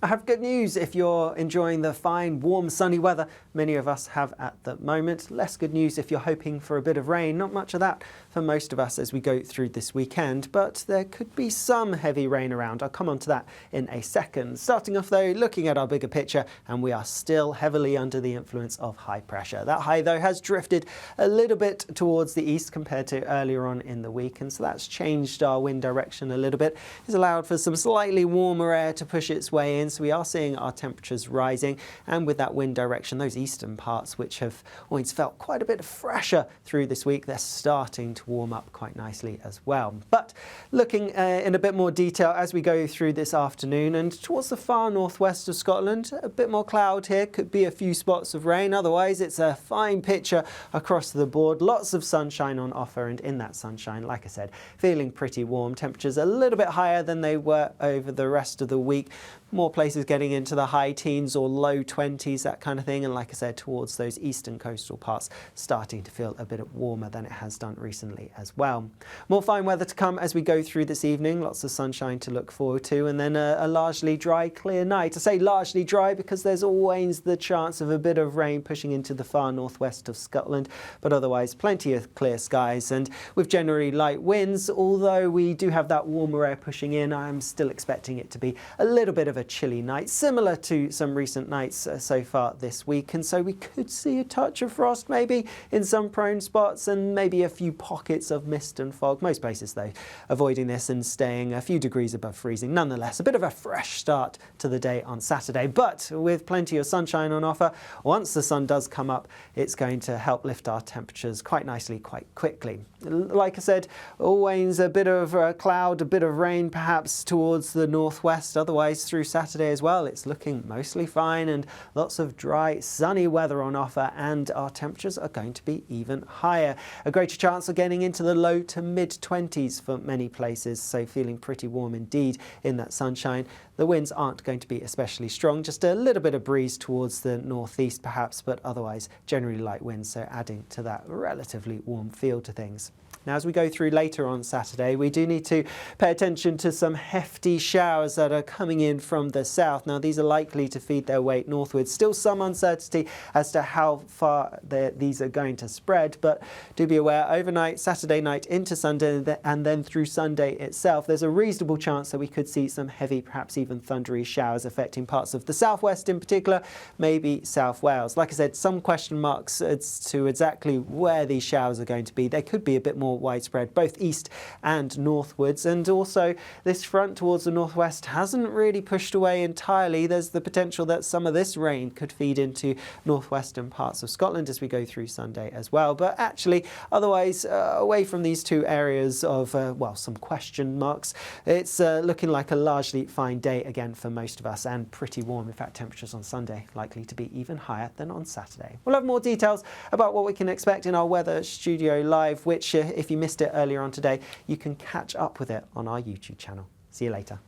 I have good news if you're enjoying the fine, warm, sunny weather many of us have at the moment. Less good news if you're hoping for a bit of rain. Not much of that for most of us as we go through this weekend, but there could be some heavy rain around. I'll come on to that in a second. Starting off though, looking at our bigger picture, and we are still heavily under the influence of high pressure. That high though has drifted a little bit towards the east compared to earlier on in the week, and so that's changed our wind direction a little bit. It's allowed for some slightly warmer air to push its way in, so we are seeing our temperatures rising, and with that wind direction, those eastern parts which have always felt quite a bit fresher through this week, they're starting to warm up quite nicely as well. But looking in a bit more detail as we go through this afternoon, and towards the far northwest of Scotland, a bit more cloud here, could be a few spots of rain. Otherwise it's a fine picture across the board, lots of sunshine on offer, and in that sunshine, like I said, feeling pretty warm. Temperatures a little bit higher than they were over the rest of the week. More places getting into the high teens or low 20s, that kind of thing. And like I said, towards those eastern coastal parts, starting to feel a bit warmer than it has done recently as well. More fine weather to come as we go through this evening. Lots of sunshine to look forward to, and then a largely dry, clear night. I say largely dry because there's always the chance of a bit of rain pushing into the far northwest of Scotland, but otherwise plenty of clear skies and with generally light winds. Although we do have that warmer air pushing in, I'm still expecting it to be a little bit of a chilly night, similar to some recent nights so far this week, and so we could see a touch of frost maybe in some prone spots, and maybe a few pockets of mist and fog. Most places though avoiding this and staying a few degrees above freezing. Nonetheless, a bit of a fresh start to the day on Saturday, but with plenty of sunshine on offer. Once the sun does come up, it's going to help lift our temperatures quite nicely quite quickly. Like I said, always a bit of cloud, a bit of rain perhaps towards the northwest. Otherwise through Saturday as well, it's looking mostly fine and lots of dry, sunny weather on offer, and our temperatures are going to be even higher. A greater chance of getting into the low to mid 20s for many places, so feeling pretty warm indeed in that sunshine. The winds aren't going to be especially strong, just a little bit of breeze towards the northeast perhaps, but otherwise generally light winds, so adding to that relatively warm feel to things. Now, as we go through later on Saturday, we do need to pay attention to some hefty showers that are coming in from the south. Now, these are likely to feed their way northwards. Still some uncertainty as to how far these are going to spread, but do be aware overnight, Saturday night into Sunday, and then through Sunday itself, there's a reasonable chance that we could see some heavy, perhaps even thundery showers affecting parts of the southwest in particular, maybe South Wales. Like I said, some question marks as to exactly where these showers are going to be. They could be a bit more widespread, both east and northwards, and also this front towards the northwest hasn't really pushed away entirely. There's the potential that some of this rain could feed into northwestern parts of Scotland as we go through Sunday as well. But actually, otherwise, away from these two areas of, well, some question marks, it's looking like a largely fine day again for most of us, and pretty warm. In fact, temperatures on Sunday likely to be even higher than on Saturday. We'll have more details about what we can expect in our Weather Studio Live, which if you missed it earlier on today, you can catch up with it on our YouTube channel. See you later.